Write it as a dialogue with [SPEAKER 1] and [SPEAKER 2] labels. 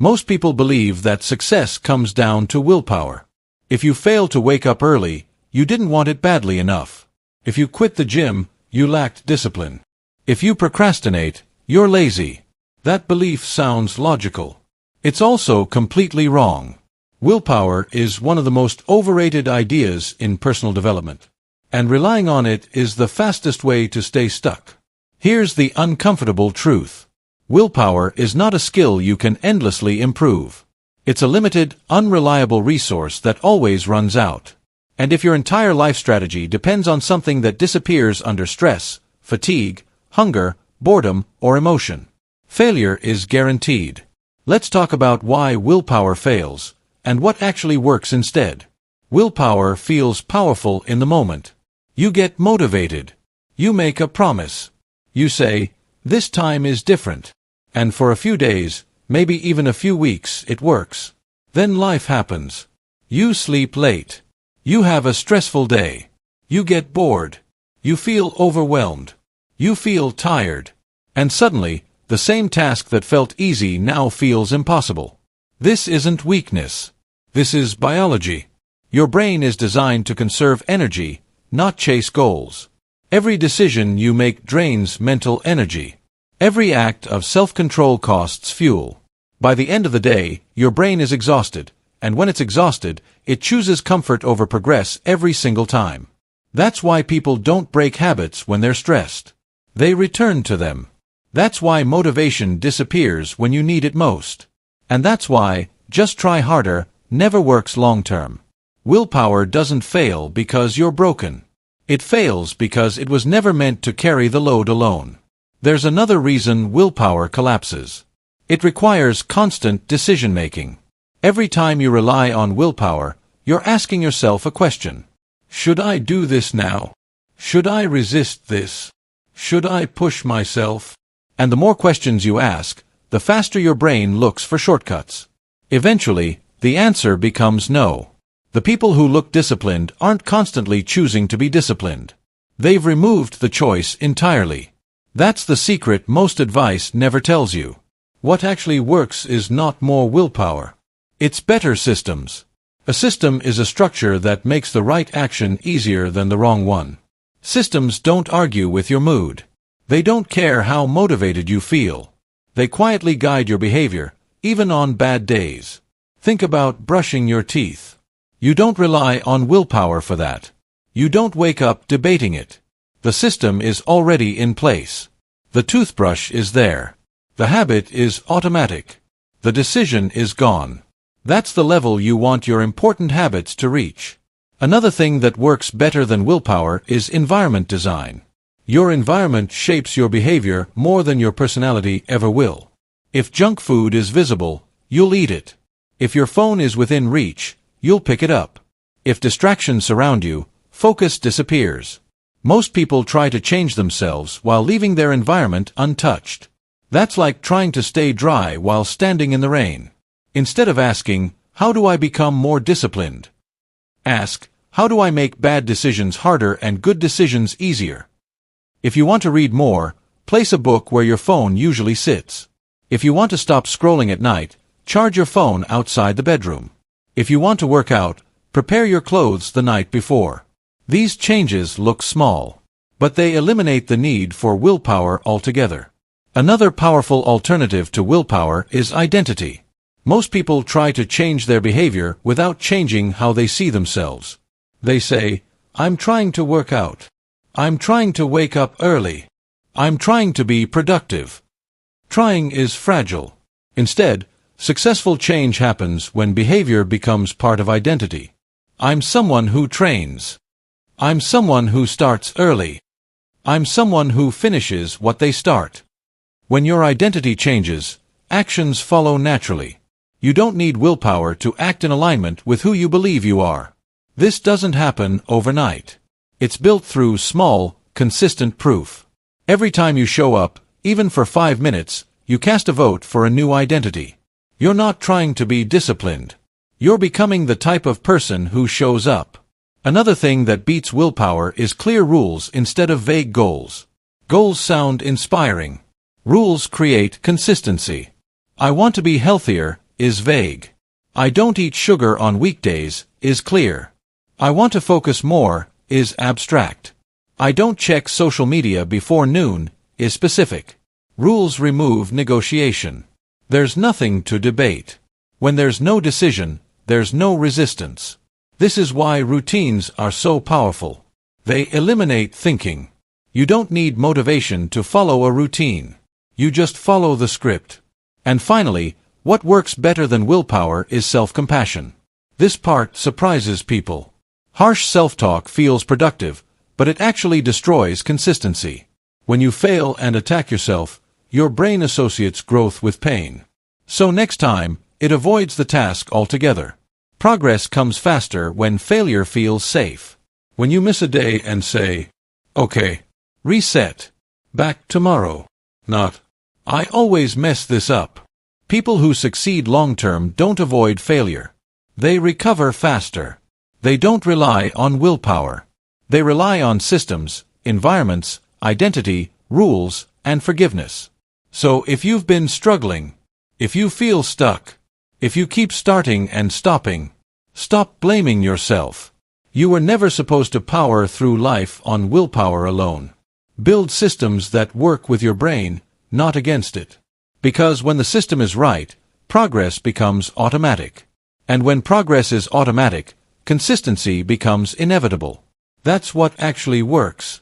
[SPEAKER 1] Most people believe that success comes down to willpower. If you fail to wake up early, you didn't want it badly enough. If you quit the gym, you lacked discipline. If you procrastinate, you're lazy. That belief sounds logical. It's also completely wrong. Willpower is one of the most overrated ideas in personal development. And relying on it is the fastest way to stay stuck. Here's the uncomfortable truth. Willpower is not a skill you can endlessly improve. It's a limited, unreliable resource that always runs out. And if your entire life strategy depends on something that disappears under stress, fatigue, hunger, boredom, or emotion, failure is guaranteed. Let's talk about why willpower fails, and what actually works instead. Willpower feels powerful in the moment. You get motivated. You make a promise. You say, "This time is different." And for a few days, maybe even a few weeks, it works. Then life happens. You sleep late. You have a stressful day. You get bored. You feel overwhelmed. You feel tired. And suddenly, the same task that felt easy now feels impossible. This isn't weakness. This is biology. Your brain is designed to conserve energy, not chase goals. Every decision you make drains mental energy. Every act of self-control costs fuel. By the end of the day, your brain is exhausted, and when it's exhausted, it chooses comfort over progress every single time. That's why people don't break habits when they're stressed. They return to them. That's why motivation disappears when you need it most. And that's why, just try harder, never works long-term. Willpower doesn't fail because you're broken. It fails because it was never meant to carry the load alone. There's another reason willpower collapses. It requires constant decision-making. Every time you rely on willpower, you're asking yourself a question. Should I do this now? Should I resist this? Should I push myself? And the more questions you ask, the faster your brain looks for shortcuts. Eventually, the answer becomes no. The people who look disciplined aren't constantly choosing to be disciplined. They've removed the choice entirely. That's the secret most advice never tells you. What actually works is not more willpower. It's better systems. A system is a structure that makes the right action easier than the wrong one. Systems don't argue with your mood. They don't care how motivated you feel. They quietly guide your behavior, even on bad days. Think about brushing your teeth. You don't rely on willpower for that. You don't wake up debating it. The system is already in place. The toothbrush is there. The habit is automatic. The decision is gone. That's the level you want your important habits to reach. Another thing that works better than willpower is environment design. Your environment shapes your behavior more than your personality ever will. If junk food is visible, you'll eat it. If your phone is within reach, you'll pick it up. If distractions surround you, focus disappears. Most people try to change themselves while leaving their environment untouched. That's like trying to stay dry while standing in the rain. Instead of asking, "How do I become more disciplined?" ask, "How do I make bad decisions harder and good decisions easier?" If you want to read more, place a book where your phone usually sits. If you want to stop scrolling at night, charge your phone outside the bedroom. If you want to work out, prepare your clothes the night before. These changes look small, but they eliminate the need for willpower altogether. Another powerful alternative to willpower is identity. Most people try to change their behavior without changing how they see themselves. They say, "I'm trying to work out. I'm trying to wake up early. I'm trying to be productive." Trying is fragile. Instead, successful change happens when behavior becomes part of identity. I'm someone who trains. I'm someone who starts early. I'm someone who finishes what they start. When your identity changes, actions follow naturally. You don't need willpower to act in alignment with who you believe you are. This doesn't happen overnight. It's built through small, consistent proof. Every time you show up, even for 5 minutes, you cast a vote for a new identity. You're not trying to be disciplined. You're becoming the type of person who shows up. Another thing that beats willpower is clear rules instead of vague goals. Goals sound inspiring. Rules create consistency. I want to be healthier, is vague. I don't eat sugar on weekdays is clear. I want to focus more is abstract. I don't check social media before noon is specific. Rules remove negotiation. There's nothing to debate. When there's no decision, there's no resistance. This is why routines are so powerful. They eliminate thinking. You don't need motivation to follow a routine. You just follow the script. And finally, what works better than willpower is self-compassion. This part surprises people. Harsh self-talk feels productive, but it actually destroys consistency. When you fail and attack yourself, your brain associates growth with pain. So next time, it avoids the task altogether. Progress comes faster when failure feels safe. When you miss a day and say, "Okay, reset. Back tomorrow." Not, "I always mess this up." People who succeed long-term don't avoid failure. They recover faster. They don't rely on willpower. They rely on systems, environments, identity, rules, and forgiveness. So if you've been struggling, if you feel stuck, if you keep starting and stopping, stop blaming yourself. You were never supposed to power through life on willpower alone. Build systems that work with your brain, not against it. Because when the system is right, progress becomes automatic. And when progress is automatic, consistency becomes inevitable. That's what actually works.